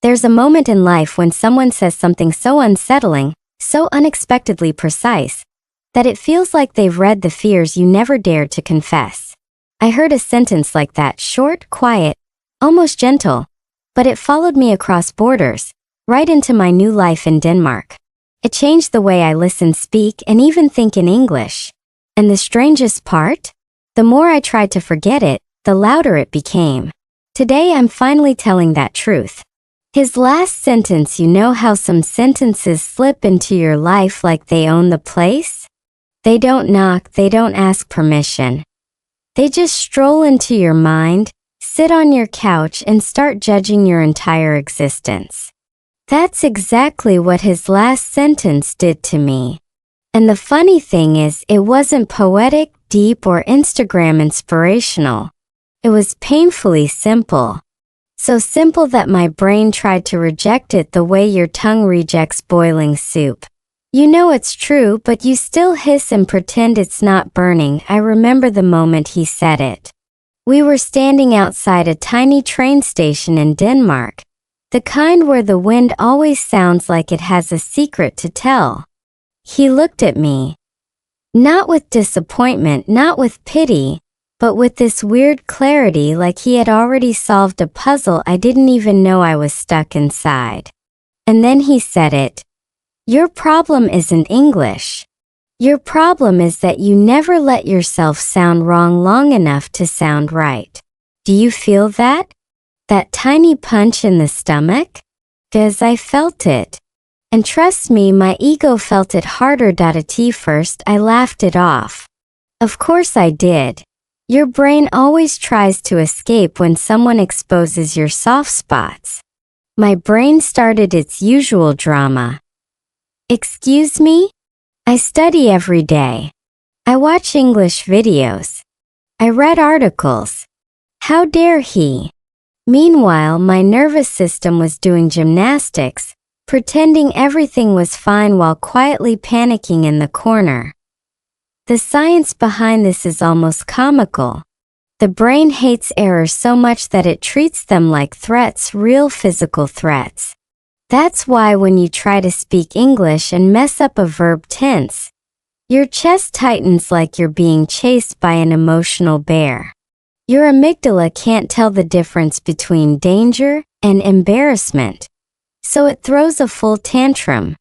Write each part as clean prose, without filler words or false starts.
There's a moment in life when someone says something so unsettling, so unexpectedly precise, that it feels like they've read the fears you never dared to confess. I heard a sentence like that, short, quiet, almost gentle, but it followed me across borders, right into my new life in Denmark. It changed the way I listen, speak, and even think in English. And the strangest part? The more I tried to forget it, the louder it became. Today I'm finally telling that truth. His last sentence, you know how some sentences slip into your life like they own the place? They don't knock, they don't ask permission. They just stroll into your mind, sit on your couch, and start judging your entire existence. That's exactly what his last sentence did to me. And the funny thing is, it wasn't poetic, deep, or Instagram inspirational. It was painfully simple. So simple that my brain tried to reject it the way your tongue rejects boiling soup. You know it's true, but you still hiss and pretend it's not burning. I remember the moment he said it. We were standing outside a tiny train station in Denmark, the kind where the wind always sounds like it has a secret to tell. He looked at me. Not with disappointment, not with pity, but with this weird clarity, like he had already solved a puzzle I didn't even know I was stuck inside. And then he said it. Your problem isn't English. Your problem is that you never let yourself sound wrong long enough to sound right. Do you feel that? That tiny punch in the stomach? 'Cause I felt it. And trust me, my ego felt it harder. At first, I laughed it off. Of course I did. Your brain always tries to escape when someone exposes your soft spots. My brain started its usual drama. Excuse me? I study every day. I watch English videos. I read articles. How dare he? Meanwhile, my nervous system was doing gymnastics, pretending everything was fine while quietly panicking in the corner. The science behind this is almost comical. The brain hates errors so much that it treats them like threats, real physical threats. That's why when you try to speak English and mess up a verb tense, your chest tightens like you're being chased by an emotional bear. Your amygdala can't tell the difference between danger and embarrassment, so it throws a full tantrum.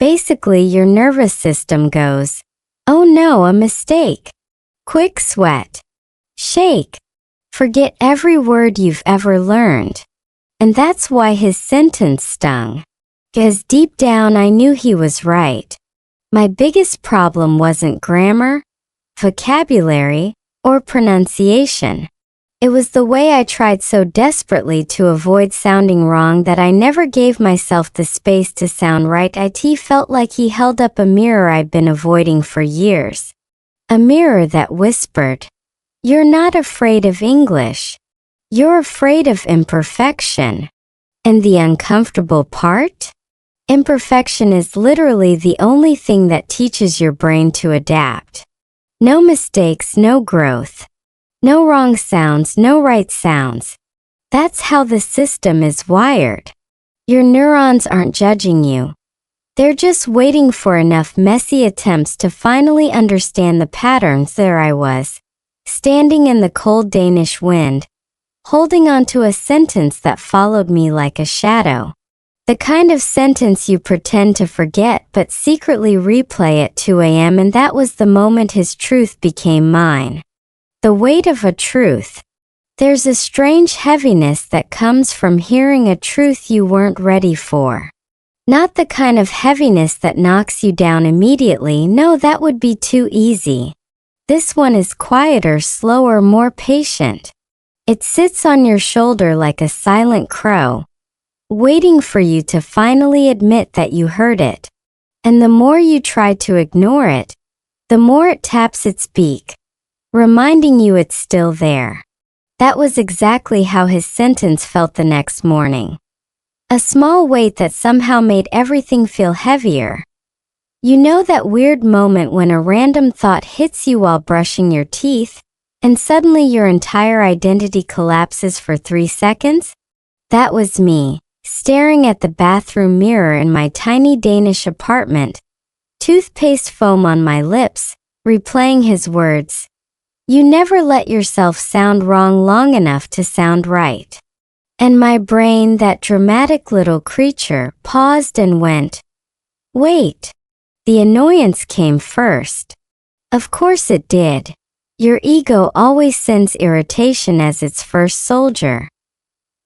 Basically, your nervous system goes, "Oh no, a mistake." Quick sweat. Shake. Forget every word you've ever learned. And that's why his sentence stung. 'Cause deep down I knew he was right. My biggest problem wasn't grammar, vocabulary, or pronunciation. It was the way I tried so desperately to avoid sounding wrong that I never gave myself the space to sound right. It felt like he held up a mirror I'd been avoiding for years. A mirror that whispered, "You're not afraid of English. You're afraid of imperfection." And the uncomfortable part? Imperfection is literally the only thing that teaches your brain to adapt. No mistakes, no growth. No wrong sounds, no right sounds. That's how the system is wired. Your neurons aren't judging you. They're just waiting for enough messy attempts to finally understand the patterns. There I was, standing in the cold Danish wind, holding on to a sentence that followed me like a shadow. The kind of sentence you pretend to forget but secretly replay at 2 a.m. And that was the moment his truth became mine. The weight of a truth. There's a strange heaviness that comes from hearing a truth you weren't ready for. Not the kind of heaviness that knocks you down immediately. No, that would be too easy. This one is quieter, slower, more patient. It sits on your shoulder like a silent crow, waiting for you to finally admit that you heard it. And the more you try to ignore it, the more it taps its beak, reminding you it's still there. That was exactly how his sentence felt the next morning. A small weight that somehow made everything feel heavier. You know that weird moment when a random thought hits you while brushing your teeth, and suddenly your entire identity collapses for 3 seconds? That was me. staring at the bathroom mirror in my tiny Danish apartment, toothpaste foam on my lips, replaying his words. You never let yourself sound wrong long enough to sound right. And my brain, that dramatic little creature, paused and went, wait. The annoyance came first. Of course it did. Your ego always sends irritation as its first soldier.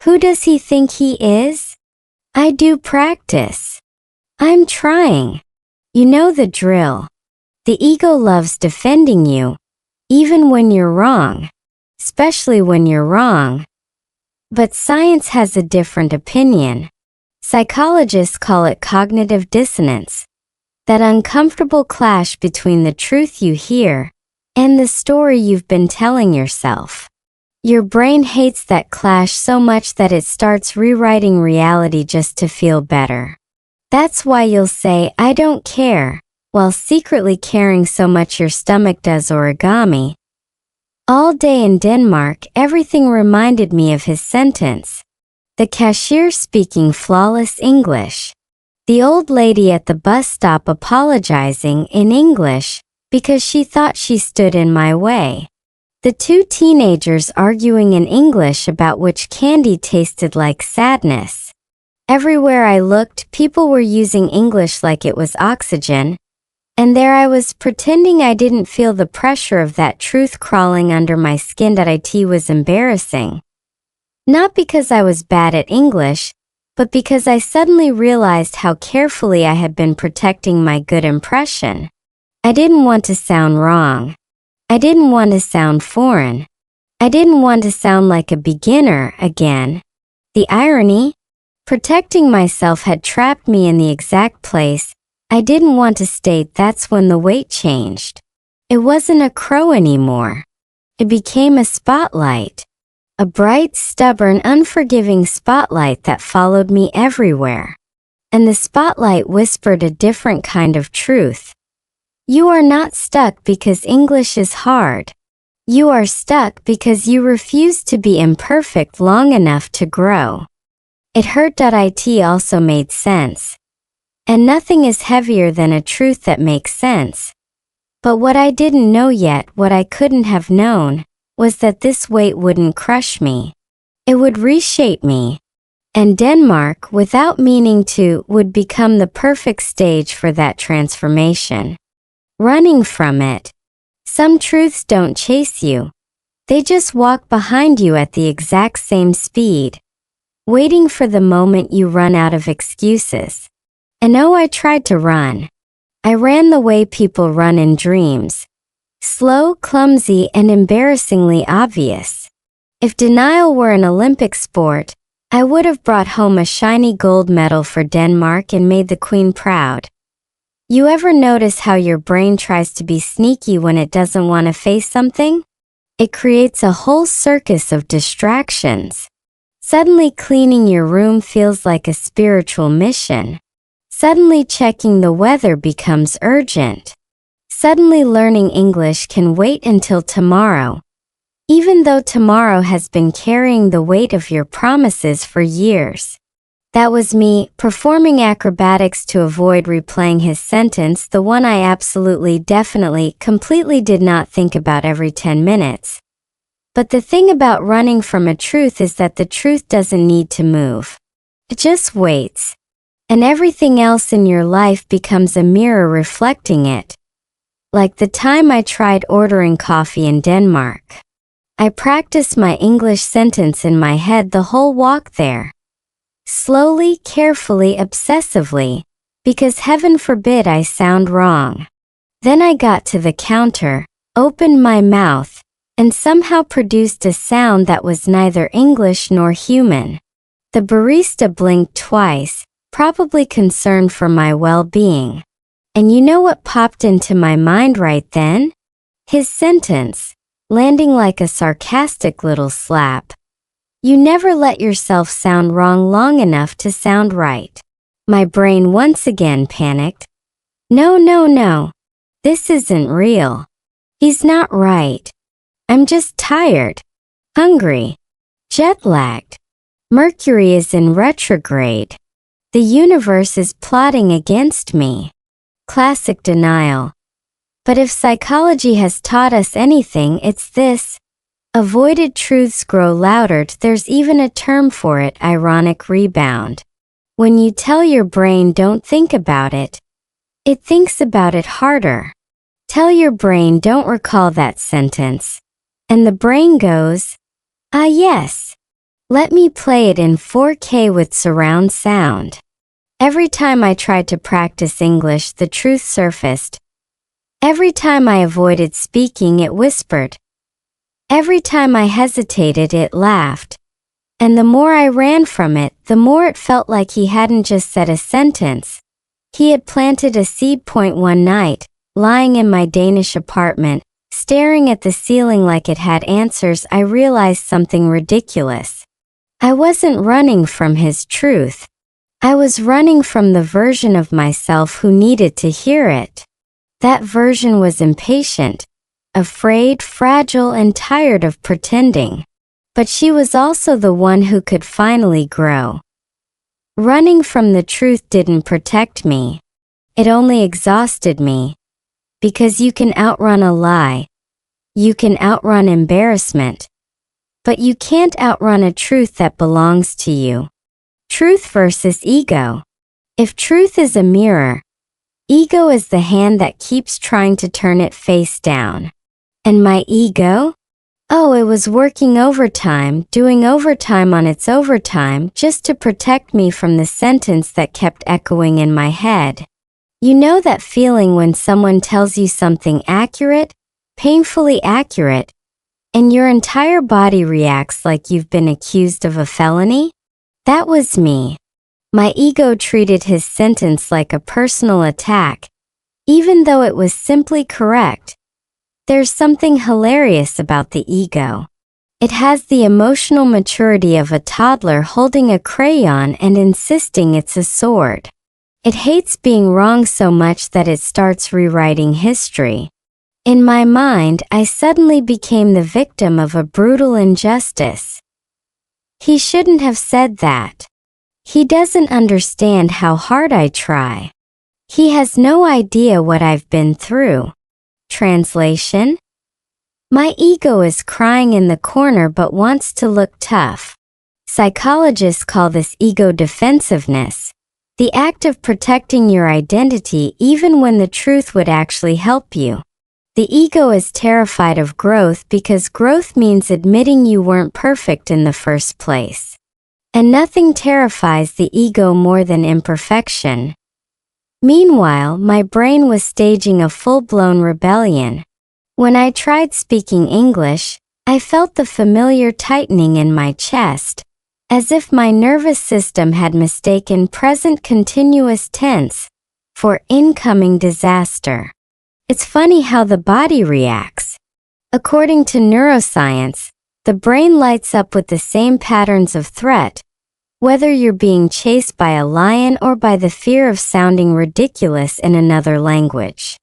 Who does he think he is? I do practice. I'm trying. You know the drill. The ego loves defending you, even when you're wrong, especially when you're wrong. But science has a different opinion. Psychologists call it cognitive dissonance, that uncomfortable clash between the truth you hear and the story you've been telling yourself. Your brain hates that clash so much that it starts rewriting reality just to feel better. That's why you'll say, I don't care, while secretly caring so much your stomach does origami. All day in Denmark, everything reminded me of his sentence. The cashier speaking flawless English. The old lady at the bus stop apologizing in English because she thought she stood in my way. The two teenagers arguing in English about which candy tasted like sadness. Everywhere I looked, people were using English like it was oxygen, and there I was pretending I didn't feel the pressure of that truth crawling under my skin. That it was embarrassing. Not because I was bad at English, but because I suddenly realized how carefully I had been protecting my good impression. I didn't want to sound wrong. I didn't want to sound foreign. I didn't want to sound like a beginner again. The irony? Protecting myself had trapped me in the exact place I didn't want to state. That's when the weight changed. It wasn't a crow anymore. It became a spotlight. A bright, stubborn, unforgiving spotlight that followed me everywhere. And the spotlight whispered a different kind of truth. You are not stuck because English is hard. You are stuck because you refuse to be imperfect long enough to grow. It hurt. It also made sense. And nothing is heavier than a truth that makes sense. But what I didn't know yet, what I couldn't have known, was that this weight wouldn't crush me. It would reshape me. And Denmark, without meaning to, would become the perfect stage for that transformation. Running from it. Some truths don't chase you. They just walk behind you at the exact same speed, waiting for the moment you run out of excuses. And oh, I tried to run. I ran the way people run in dreams. Slow, clumsy, and embarrassingly obvious. If denial were an Olympic sport, I would have brought home a shiny gold medal for Denmark and made the Queen proud. You ever notice how your brain tries to be sneaky when it doesn't want to face something? It creates a whole circus of distractions. Suddenly cleaning your room feels like a spiritual mission. Suddenly checking the weather becomes urgent. Suddenly learning English can wait until tomorrow, even though tomorrow has been carrying the weight of your promises for years. That was me, performing acrobatics to avoid replaying his sentence, the one I absolutely, definitely, completely did not think about every 10 minutes. But the thing about running from a truth is that the truth doesn't need to move. It just waits. And everything else in your life becomes a mirror reflecting it. Like the time I tried ordering coffee in Denmark. I practiced my English sentence in my head the whole walk there. Slowly, carefully, obsessively, because heaven forbid I sound wrong. Then I got to the counter, opened my mouth, and somehow produced a sound that was neither English nor human. The barista blinked twice, probably concerned for my well-being. And you know what popped into my mind right then? His sentence, landing like a sarcastic little slap. You never let yourself sound wrong long enough to sound right. My brain once again panicked. No. This isn't real. He's not right. I'm just tired, hungry, jet-lagged. Mercury is in retrograde. The universe is plotting against me. Classic denial. But if psychology has taught us anything, it's this. Avoided truths grow louder. There's even a term for it, ironic rebound. When you tell your brain don't think about it, it thinks about it harder. Tell your brain don't recall that sentence, and the brain goes, ah yes. Let me play it in 4K with surround sound. Every time I tried to practice English, the truth surfaced. Every time I avoided speaking, it whispered. Every time I hesitated, it laughed. And the more I ran from it, the more it felt like he hadn't just said a sentence. He had planted a seed. One night, lying in my Danish apartment, staring at the ceiling like it had answers, I realized something ridiculous. I wasn't running from his truth. I was running from the version of myself who needed to hear it. That version was impatient, afraid, fragile, and tired of pretending. But she was also the one who could finally grow. Running from the truth didn't protect me. It only exhausted me. Because you can outrun a lie. You can outrun embarrassment. But you can't outrun a truth that belongs to you. Truth versus ego. If truth is a mirror, ego is the hand that keeps trying to turn it face down. And my ego? Oh, it was working overtime, doing overtime on its overtime just to protect me from the sentence that kept echoing in my head. You know that feeling when someone tells you something accurate, painfully accurate, and your entire body reacts like you've been accused of a felony? That was me. My ego treated his sentence like a personal attack, even though it was simply correct. There's something hilarious about the ego. It has the emotional maturity of a toddler holding a crayon and insisting it's a sword. It hates being wrong so much that it starts rewriting history. In my mind, I suddenly became the victim of a brutal injustice. He shouldn't have said that. He doesn't understand how hard I try. He has no idea what I've been through. Translation? My ego is crying in the corner but wants to look tough. Psychologists call this ego defensiveness, the act of protecting your identity even when the truth would actually help you. The ego is terrified of growth because growth means admitting you weren't perfect in the first place. And nothing terrifies the ego more than imperfection. Meanwhile, my brain was staging a full-blown rebellion. When I tried speaking English, I felt the familiar tightening in my chest, as if my nervous system had mistaken present continuous tense for incoming disaster. It's funny how the body reacts. According to neuroscience, the brain lights up with the same patterns of threat, whether you're being chased by a lion or by the fear of sounding ridiculous in another language.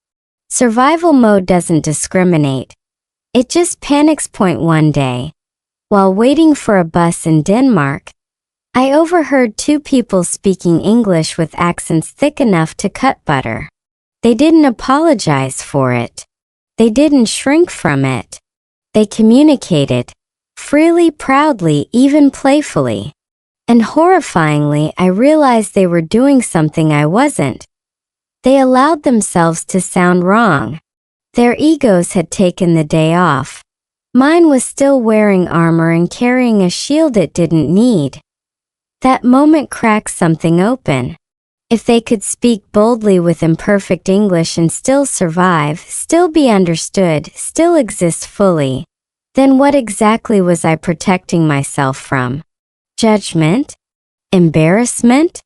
Survival mode doesn't discriminate. It just panics. One day, while waiting for a bus in Denmark, I overheard two people speaking English with accents thick enough to cut butter. They didn't apologize for it. They didn't shrink from it. They communicated, freely, proudly, even playfully. And horrifyingly, I realized they were doing something I wasn't. They allowed themselves to sound wrong. Their egos had taken the day off. Mine was still wearing armor and carrying a shield it didn't need. That moment cracked something open. If they could speak boldly with imperfect English and still survive, still be understood, still exist fully, then what exactly was I protecting myself from? Judgment? Embarrassment?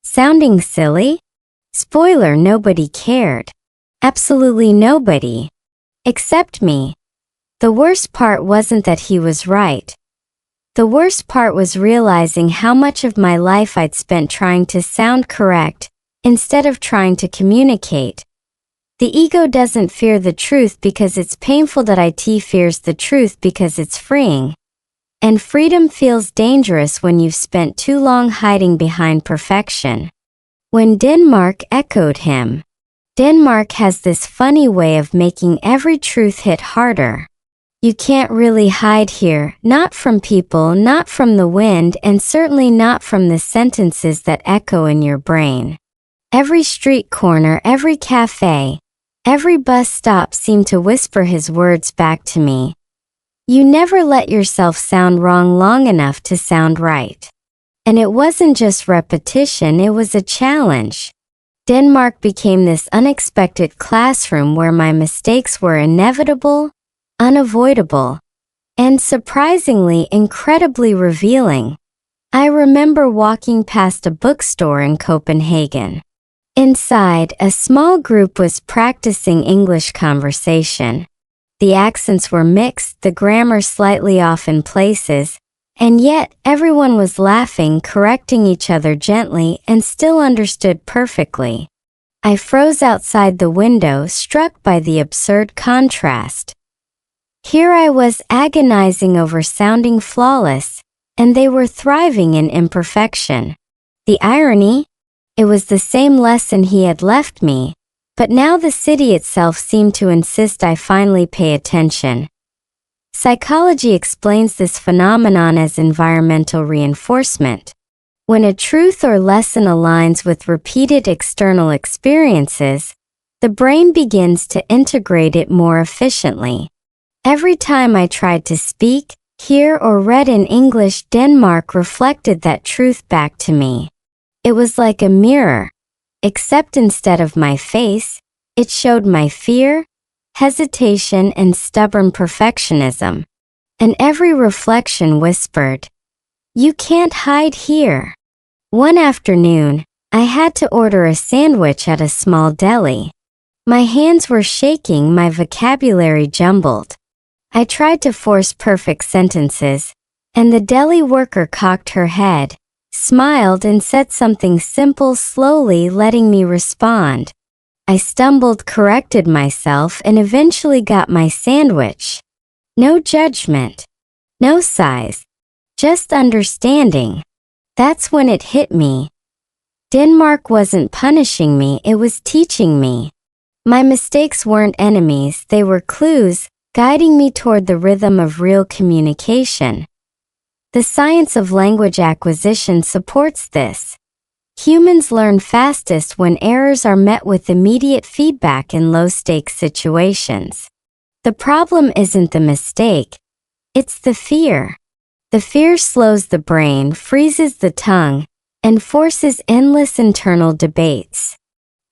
Sounding silly? Spoiler, nobody cared. Absolutely nobody. Except me. The worst part wasn't that he was right. The worst part was realizing how much of my life I'd spent trying to sound correct, instead of trying to communicate. The ego doesn't fear the truth because it's painful. It fears the truth because it's freeing. And freedom feels dangerous when you've spent too long hiding behind perfection. When Denmark echoed him. Denmark has this funny way of making every truth hit harder. You can't really hide here, not from people, not from the wind, and certainly not from the sentences that echo in your brain. Every street corner, every cafe, every bus stop seemed to whisper his words back to me. You never let yourself sound wrong long enough to sound right. And it wasn't just repetition, it was a challenge. Denmark became this unexpected classroom where my mistakes were inevitable, unavoidable, and surprisingly incredibly revealing. I remember walking past a bookstore in Copenhagen. Inside, a small group was practicing English conversation. The accents were mixed, the grammar slightly off in places, and yet everyone was laughing, correcting each other gently, and still understood perfectly. I froze outside the window, struck by the absurd contrast. Here I was agonizing over sounding flawless, and they were thriving in imperfection. The irony? It was the same lesson he had left me, but now the city itself seemed to insist I finally pay attention. Psychology explains this phenomenon as environmental reinforcement. When a truth or lesson aligns with repeated external experiences, the brain begins to integrate it more efficiently. Every time I tried to speak, hear, or read in English, Denmark reflected that truth back to me. It was like a mirror, except instead of my face, it showed my fear, hesitation, and stubborn perfectionism. And every reflection whispered, "You can't hide here." One afternoon, I had to order a sandwich at a small deli. My hands were shaking, my vocabulary jumbled. I tried to force perfect sentences, and the deli worker cocked her head, smiled, and said something simple, slowly letting me respond. I stumbled, corrected myself, and eventually got my sandwich. No judgment, no sighs, just understanding. That's when it hit me. Denmark wasn't punishing me, it was teaching me. My mistakes weren't enemies, they were clues, guiding me toward the rhythm of real communication. The science of language acquisition supports this. Humans learn fastest when errors are met with immediate feedback in low-stakes situations. The problem isn't the mistake, it's the fear. The fear slows the brain, freezes the tongue, and forces endless internal debates.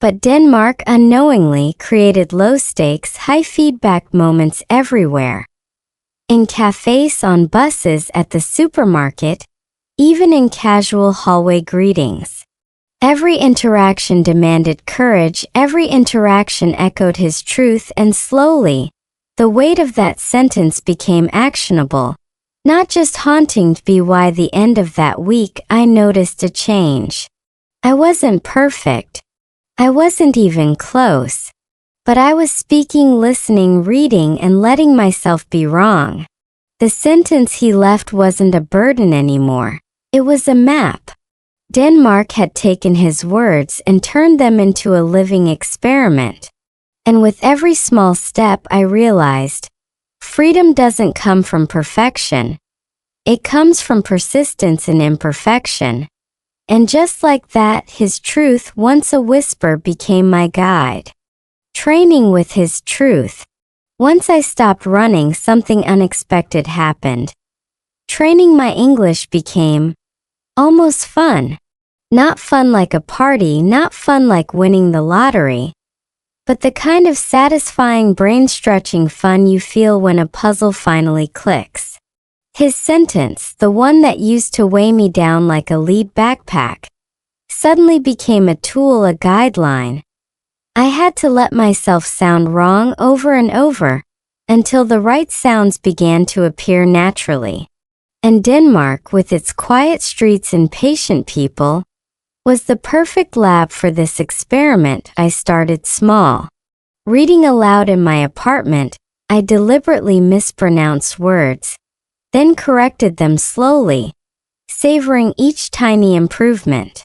But Denmark unknowingly created low-stakes, high-feedback moments everywhere. In cafes, on buses, at the supermarket, even in casual hallway greetings. Every interaction demanded courage, every interaction echoed his truth, and slowly, the weight of that sentence became actionable, not just haunting. By the end of that week, I noticed a change. I wasn't perfect. I wasn't even close. But I was speaking, listening, reading, and letting myself be wrong. The sentence he left wasn't a burden anymore. It was a map. Denmark had taken his words and turned them into a living experiment. And with every small step, I realized, freedom doesn't come from perfection. It comes from persistence in imperfection. And just like that, his truth, once a whisper, became my guide. Training with his truth. Once I stopped running, something unexpected happened. Training my English became almost fun. Not fun like a party, not fun like winning the lottery, but the kind of satisfying, brain-stretching fun you feel when a puzzle finally clicks. His sentence, the one that used to weigh me down like a lead backpack, suddenly became a tool, a guideline. I had to let myself sound wrong over and over, until the right sounds began to appear naturally. And Denmark, with its quiet streets and patient people, was the perfect lab for this experiment. I started small. Reading aloud in my apartment, I deliberately mispronounced words. then corrected them slowly, savoring each tiny improvement.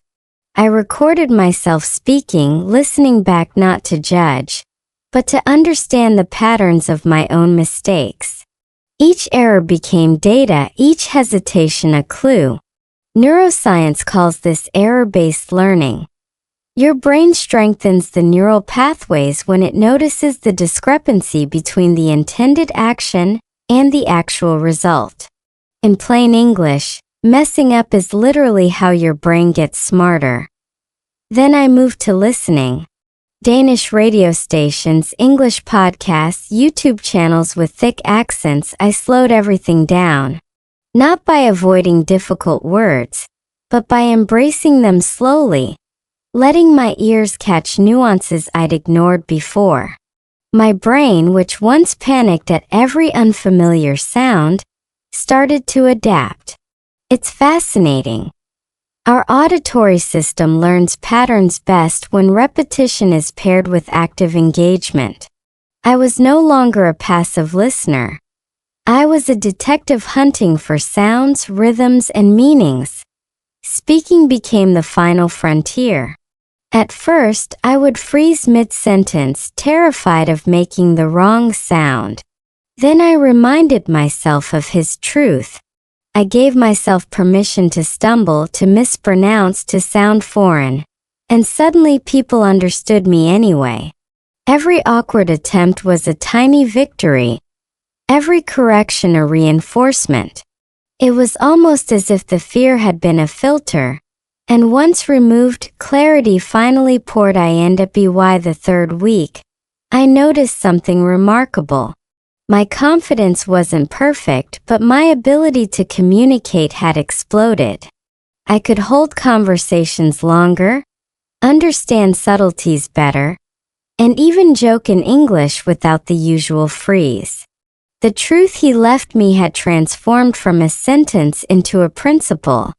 I recorded myself speaking, listening back not to judge, but to understand the patterns of my own mistakes. Each error became data, each hesitation a clue. Neuroscience calls this error-based learning. Your brain strengthens the neural pathways when it notices the discrepancy between the intended action and the actual result. In plain English, messing up is literally how your brain gets smarter. Then I moved to listening. Danish radio stations, English podcasts, YouTube channels with thick accents. I slowed everything down. Not by avoiding difficult words, but by embracing them slowly, letting my ears catch nuances I'd ignored before. My brain, which once panicked at every unfamiliar sound, started to adapt. It's fascinating. Our auditory system learns patterns best when repetition is paired with active engagement. I was no longer a passive listener. I was a detective hunting for sounds, rhythms, and meanings. Speaking became the final frontier. At first, I would freeze mid-sentence, terrified of making the wrong sound. Then I reminded myself of his truth. I gave myself permission to stumble, to mispronounce, to sound foreign. And suddenly people understood me anyway. Every awkward attempt was a tiny victory. Every correction a reinforcement. It was almost as if the fear had been a filter, and once removed, clarity finally poured. I end up by the third week. I noticed something remarkable. My confidence wasn't perfect, but my ability to communicate had exploded. I could hold conversations longer, understand subtleties better, and even joke in English without the usual freeze. The truth he left me had transformed from a sentence into a principle.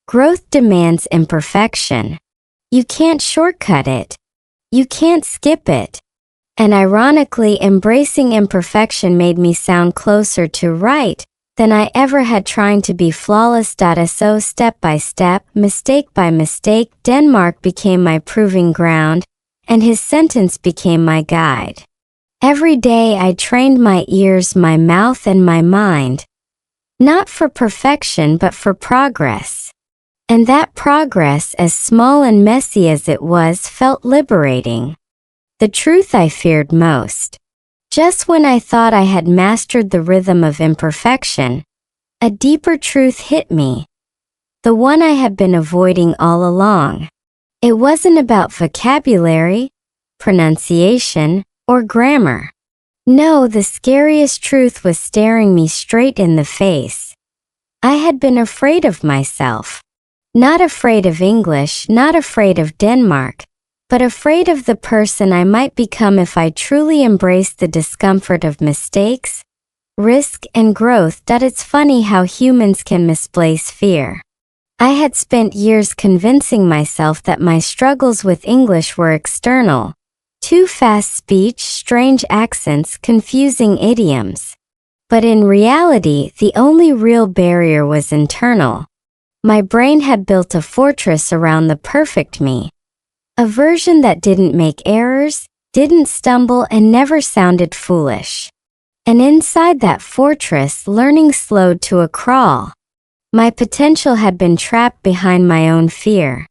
Growth demands imperfection. You can't shortcut it. You can't skip it. And ironically, embracing imperfection made me sound closer to right than I ever had trying to be flawless. So step by step, mistake by mistake, Denmark became my proving ground, and his sentence became my guide. Every day I trained my ears, my mouth, and my mind, not for perfection but for progress. And that progress, as small and messy as it was, felt liberating. The truth I feared most. Just when I thought I had mastered the rhythm of imperfection, a deeper truth hit me. The one I had been avoiding all along. It wasn't about vocabulary, pronunciation, or grammar. No, the scariest truth was staring me straight in the face. I had been afraid of myself. Not afraid of English, not afraid of Denmark, but afraid of the person I might become if I truly embraced the discomfort of mistakes, risk, and growth. It's funny how humans can misplace fear. I had spent years convincing myself that my struggles with English were external. Too fast speech, strange accents, confusing idioms. But in reality, the only real barrier was internal. My brain had built a fortress around the perfect me. A version that didn't make errors, didn't stumble, and never sounded foolish. And inside that fortress, learning slowed to a crawl. My potential had been trapped behind my own fear.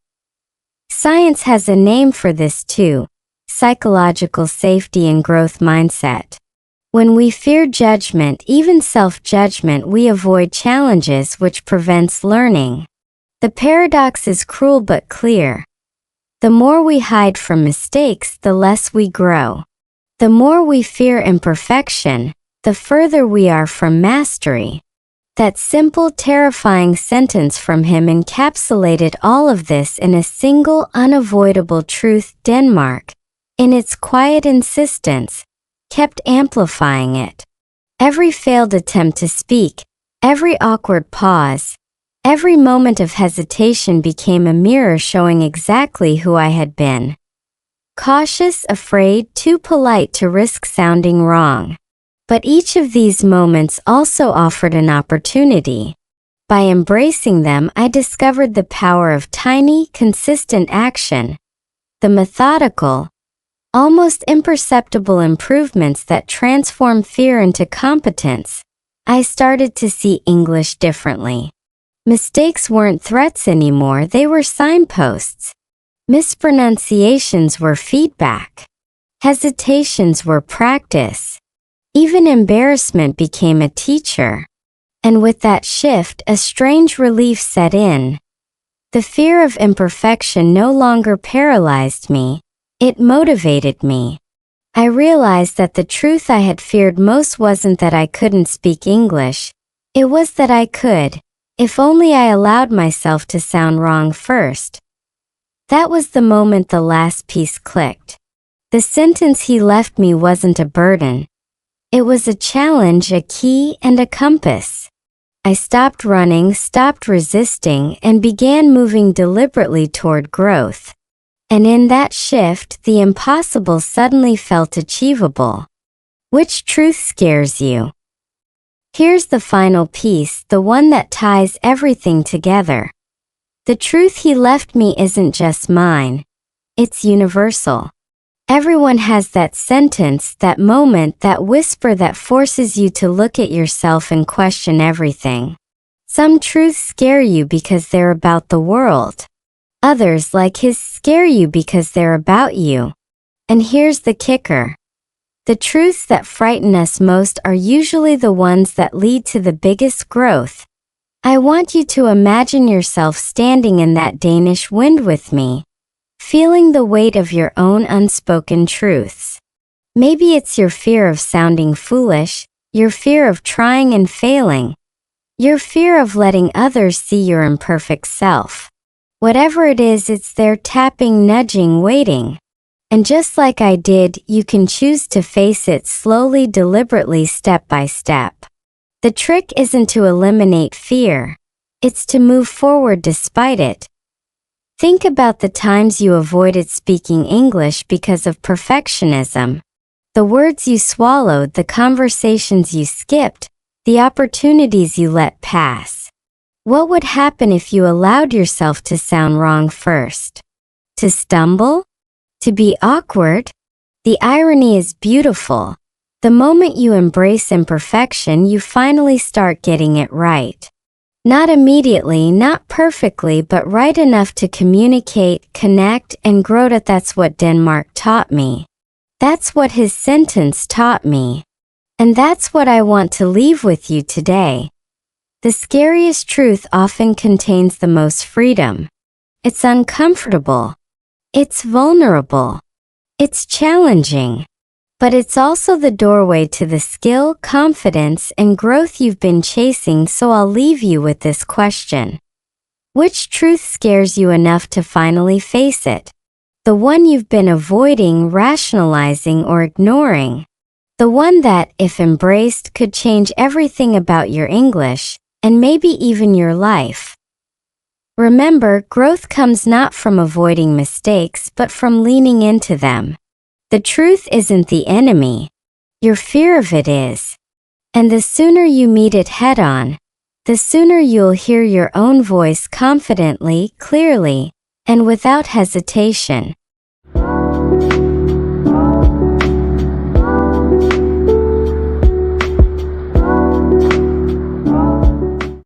Science has a name for this too: psychological safety and growth mindset. When we fear judgment, even self-judgment, we avoid challenges, which prevents learning. The paradox is cruel but clear. The more we hide from mistakes, the less we grow. The more we fear imperfection, the further we are from mastery. That simple, terrifying sentence from him encapsulated all of this in a single, unavoidable truth. Denmark, in its quiet insistence, kept amplifying it. Every failed attempt to speak, every awkward pause, every moment of hesitation became a mirror showing exactly who I had been. Cautious, afraid, too polite to risk sounding wrong. But each of these moments also offered an opportunity. By embracing them, I discovered the power of tiny, consistent action, the methodical, almost imperceptible improvements that transform fear into competence. I started to see English differently. Mistakes weren't threats anymore, they were signposts. Mispronunciations were feedback. Hesitations were practice. Even embarrassment became a teacher. And with that shift, a strange relief set in. The fear of imperfection no longer paralyzed me. It motivated me. I realized that the truth I had feared most wasn't that I couldn't speak English. It was that I could, if only I allowed myself to sound wrong first. That was the moment the last piece clicked. The sentence he left me wasn't a burden. It was a challenge, a key, and a compass. I stopped running, stopped resisting, and began moving deliberately toward growth. And in that shift, the impossible suddenly felt achievable. Which truth scares you? Here's the final piece, the one that ties everything together. The truth he left me isn't just mine. It's universal. Everyone has that sentence, that moment, that whisper that forces you to look at yourself and question everything. Some truths scare you because they're about the world. Others, like his, scare you because they're about you. And here's the kicker. The truths that frighten us most are usually the ones that lead to the biggest growth. I want you to imagine yourself standing in that Danish wind with me, feeling the weight of your own unspoken truths. Maybe it's your fear of sounding foolish, your fear of trying and failing, your fear of letting others see your imperfect self. Whatever it is, it's there tapping, nudging, waiting. And just like I did, you can choose to face it slowly, deliberately, step by step. The trick isn't to eliminate fear. It's to move forward despite it. Think about the times you avoided speaking English because of perfectionism. The words you swallowed, the conversations you skipped, the opportunities you let pass. What would happen if you allowed yourself to sound wrong first? To stumble? To be awkward? The irony is beautiful. The moment you embrace imperfection, you finally start getting it right. Not immediately, not perfectly, but right enough to communicate, connect, and grow. That's what Denmark taught me. That's what his sentence taught me. And that's what I want to leave with you today. The scariest truth often contains the most freedom. It's uncomfortable. It's vulnerable. It's challenging. But it's also the doorway to the skill, confidence, and growth you've been chasing. So I'll leave you with this question. Which truth scares you enough to finally face it? The one you've been avoiding, rationalizing, or ignoring. The one that, if embraced, could change everything about your English, and maybe even your life. Remember, growth comes not from avoiding mistakes, but from leaning into them. The truth isn't the enemy. Your fear of it is. And the sooner you meet it head-on, the sooner you'll hear your own voice confidently, clearly, and without hesitation.